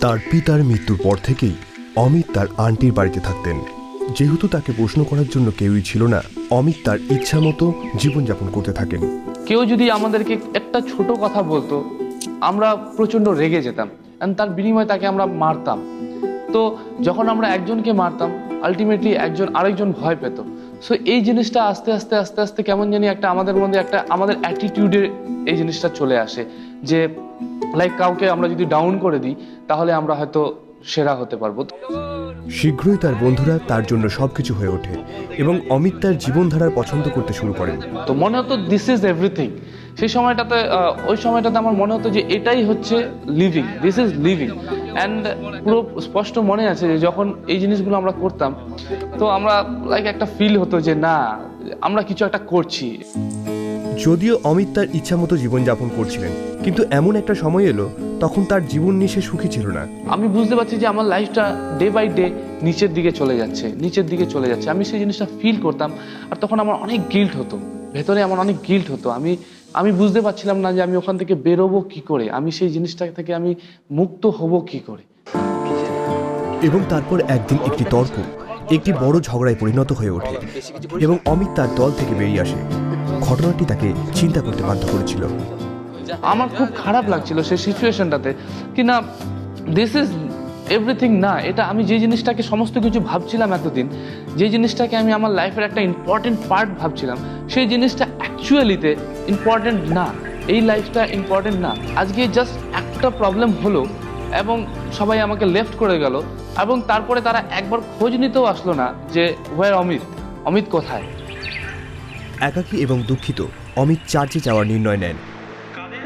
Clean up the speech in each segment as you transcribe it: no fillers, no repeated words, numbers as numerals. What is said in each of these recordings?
তার পিতার মৃত্যুর পর থেকেই অমিত তার আন্টির বাড়িতে থাকতেন। যেহেতু তাকে প্রশ্ন করার জন্য কেউই ছিল না, অমিত তার ইচ্ছা মতো জীবনযাপন করতে থাকেন। কেউ যদি আমাদেরকে একটা ছোট কথা বলতো, আমরা প্রচণ্ড রেগে যেতাম, তার বিনিময়ে তাকে আমরা মারতাম। তো যখন আমরা একজনকে মারতাম, আলটিমেটলি একজন আরেকজন ভয় পেত। সো এই জিনিসটা আস্তে আস্তে আস্তে আস্তে কেমন জানি একটা আমাদের মধ্যে একটা আমাদের অ্যাটিটিউডে এই জিনিসটা চলে আসে যে লাইক কাউকে আমরা যদি ডাউন করে দিই তাহলে আমরা হয়তো সেরা হতে পারবো। শীঘ্রই তার বন্ধুরা তার জন্য সবকিছু হয়ে ওঠে এবং অমিত তার জীবনধারার পছন্দ করতে শুরু করেন। তো মনে হতো দিস ইজ এভরিথিং। সেই সময়টাতে ওই সময়টাতে আমার মনে হতো যে এটাই হচ্ছে living, this is living. And পুরো স্পষ্ট মনে আছে যে যখন এই জিনিসগুলো আমরা করতাম তো আমরা লাইক একটা ফিল হতো যে না, আমরা কিছু একটা করছি। যদিও অমিত তার ইচ্ছা মতো জীবনযাপন করছিলেন, কিন্তু এমন একটা সময় এলো তখন তার জীবন নিয়ে সে সুখী ছিল না। আমি বুঝতে পারছি যে আমার লাইফটা ডে বাই ডে নিচের দিকে চলে যাচ্ছে, নিচের দিকে চলে যাচ্ছে। আমি সেই জিনিসটা ফিল করতাম, আর তখন আমার অনেক গিল্ট হতো, ভেতরে আমার অনেক গিল্ট হতো। আমি বুঝতে পারছিলাম না যে আমি ওখান থেকে বেরোবো কি করে, আমি সেই জিনিসটা থেকে আমি মুক্ত হব কি করে। এবং তারপর একদিন একটি তর্ক একটি বড় ঝগড়ায় পরিণত হয়ে ওঠে এবং অমিত তার দল থেকে বেরিয়ে আসে। ঘটনাটি তাকে চিন্তা করতে বাধ্য করেছিল। আমার খুব খারাপ লাগছিল সেই সিচুয়েশনটাতে কি না, দিস ইজ এভরিথিং না, এটা আমি যে জিনিসটাকে সমস্ত কিছু ভাবছিলাম এতদিন, যে জিনিসটাকে আমি আমার লাইফের একটা ইম্পর্টেন্ট পার্ট ভাবছিলাম, সেই জিনিসটা অ্যাকচুয়ালিতে ইম্পর্টেন্ট না, এই লাইফটা ইম্পর্টেন্ট না। আজকে জাস্ট একটা প্রবলেম হলো এবং সবাই আমাকে লেফট করে গেল, এবং তারপরে তারা একবার খোঁজ নিতেও আসলো না যে হোয়ার অমিত কোথায়। একাকী এবং দুঃখিত অমিত চার্চে যাওয়ার নির্ণয় নেন।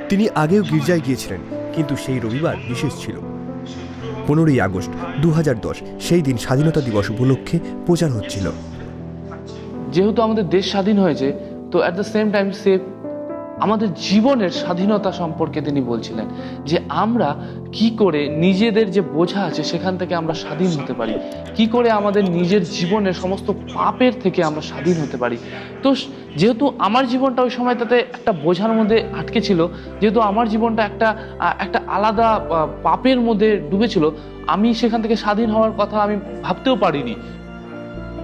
তিনি আগেও গির্জায় গিয়েছিলেন, কিন্তু সেই রবিবার বিশেষ ছিল। 15ই আগস্ট 2010, সেই দিন স্বাধীনতা দিবস উপলক্ষে প্রচার হচ্ছিল। যেহেতু আমাদের দেশ স্বাধীন হয়েছে, তো অ্যাট দ্য সেম টাইম সে আমাদের জীবনের স্বাধীনতা সম্পর্কে তিনি বলছিলেন যে আমরা কি করে নিজেদের যে বোঝা আছে সেখান থেকে আমরা স্বাধীন হতে পারি, কি করে আমাদের নিজের জীবনের সমস্ত পাপের থেকে আমরা স্বাধীন হতে পারি। তো যেহেতু আমার জীবনটা ওই সময়টাতে একটা বোঝার মধ্যে আটকে ছিল, যেহেতু আমার জীবনটা একটা আলাদা পাপের মধ্যে ডুবেছিল, আমি সেখান থেকে স্বাধীন হওয়ার কথা আমি ভাবতেও পারিনি।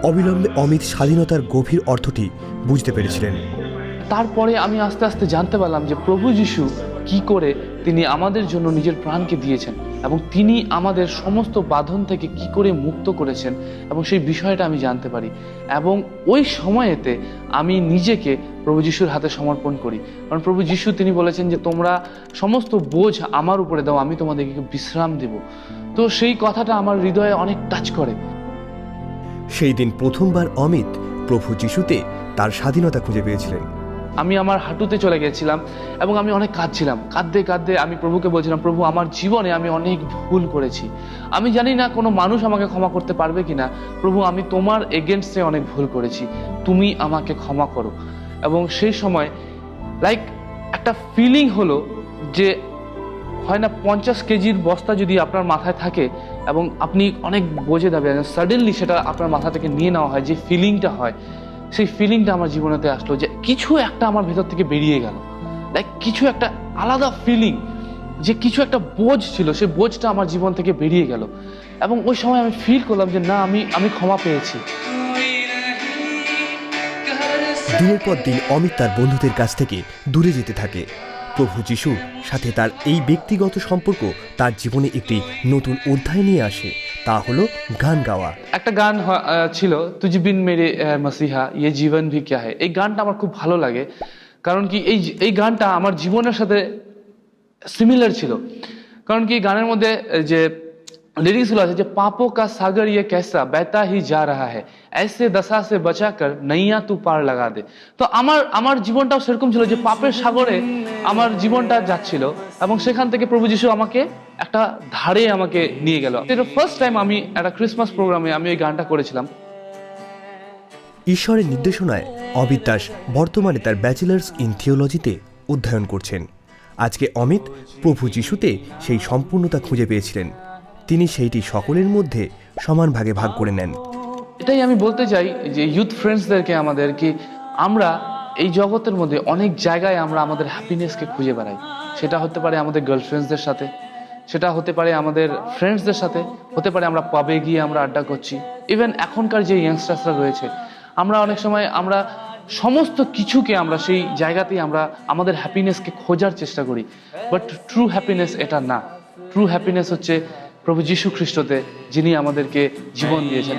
অবিলম্বে অমিত স্বাধীনতার গভীর অর্থটি বুঝতে পেরেছিলেন। তারপরে আমি আস্তে আস্তে জানতে পারলাম যে প্রভু যিশু কি করে তিনি আমাদের জন্য নিজের প্রাণকে দিয়েছেন এবং তিনি আমাদের সমস্ত বাঁধন থেকে কি করে মুক্ত করেছেন, এবং সেই বিষয়টা আমি জানতে পারি। এবং ওই সময়েতে আমি নিজেকে প্রভু যিশুর হাতে সমর্পণ করি, কারণ প্রভু যিশু তিনি বলেছেন যে তোমরা সমস্ত বোঝ আমার উপরে দাও, আমি তোমাদেরকে বিশ্রাম দেব। তো সেই কথাটা আমার হৃদয়ে অনেক টাচ করে। সেই দিন প্রথমবার অমিত প্রভু যিশুতে তার স্বাধীনতা খুঁজে পেয়েছিলেন। আমি আমার হাঁটুতে চলে গেছিলাম এবং আমি অনেক কাঁদছিলাম, কাঁদতে কাঁদতে আমি প্রভুকে বলছিলাম, প্রভু আমার জীবনে আমি অনেক ভুল করেছি, আমি জানি না কোনো মানুষ আমাকে ক্ষমা করতে পারবে কিনা, প্রভু আমি তোমার এগেনস্টে অনেক ভুল করেছি, তুমি আমাকে ক্ষমা করো। এবং সেই সময় লাইক একটা ফিলিং হলো যে হয় না 50 কেজির বস্তা যদি আপনার মাথায় থাকে এবং আপনি অনেক বোঝে দাবি, সাডেনলি সেটা আপনার মাথা থেকে নিয়ে নেওয়া হয়, যে ফিলিংটা হয়, সেই ফিলিংটা আমার জীবনেতে আসলো যে কিছু একটা আমার ভেতর থেকে বেরিয়ে গেল, লাইক কিছু একটা আলাদা ফিলিং, যে কিছু একটা বোঝ ছিল, সেই বোঝটা আমার জীবন থেকে বেরিয়ে গেল। এবং ওই সময় আমি ফিল করলাম যে না, আমি ক্ষমা পেয়েছি। দিনের পর দিন অমিত তার বন্ধুদের কাছ থেকে দূরে যেতে থাকে। প্রভু যিশুর সাথে তার এই ব্যক্তিগত সম্পর্ক তার জীবনে একটি নতুন অধ্যায় নিয়ে আসে, তা হলো গান গাওয়া। একটা গান ছিল, তুঝ বিন মেরে মসিহা ইয়ে জীবন ভি ক্যা হ্যায়। এই গানটা আমার খুব ভালো লাগে, কারণ কি এই গানটা আমার জীবনের সাথে সিমিলার ছিল। কারণ কি গানের মধ্যে যে লিরিক্স গুলো আছে যে পাপো কা সাগর ইয়ে कैसा बहता ही जा रहा है ऐसे दशा से बचा कर नैया तू पार लगा दे। তো আমার জীবনটাও সেরকম ছিল যে পাপের সাগরে আমার জীবনটা যাচ্ছিল, এবং সেখান থেকে প্রভু যিশু আমাকে একটা ধারে আমাকে নিয়ে গেল। এটা ফার্স্ট টাইম আমি একটা ক্রিসমাস প্রোগ্রামে আমি এই গানটা করেছিলাম। ঈশ্বরের নির্দেশনায় অমিত দাস বর্তমানে তার ব্যাচেলার্স ইন থিওলজিতে অধ্যয়ন করছেন। আজকে অমিত প্রভু যিশুতে সেই সম্পূর্ণতা খুঁজে পেয়েছিলেন, তিনি সেইটি সকলের মধ্যে সমান ভাগে ভাগ করে নেন। এটাই আমি বলতে চাই যে ইউথ ফ্রেন্ডসদেরকে আমাদের কি, আমরা এই জগতের মধ্যে অনেক জায়গায় আমরা আমাদের হ্যাপিনেসকে খুঁজে বেড়াই। সেটা হতে পারে আমাদের গার্লফ্রেন্ডসদের সাথে, সেটা হতে পারে আমাদের ফ্রেন্ডসদের সাথে, হতে পারে আমরা পাবে গিয়ে আমরা আড্ডা করছি। ইভেন এখনকার যে ইয়াংস্টার্সরা রয়েছে, আমরা অনেক সময় আমরা সমস্ত কিছুকে আমরা সেই জায়গাতেই আমরা আমাদের হ্যাপিনেসকে খোঁজার চেষ্টা করি, বাট ট্রু হ্যাপিনেস এটা না। ট্রু হ্যাপিনেস হচ্ছে প্রভু যীশু খ্রিস্টতে, যিনি আমাদেরকে জীবন দিয়েছেন।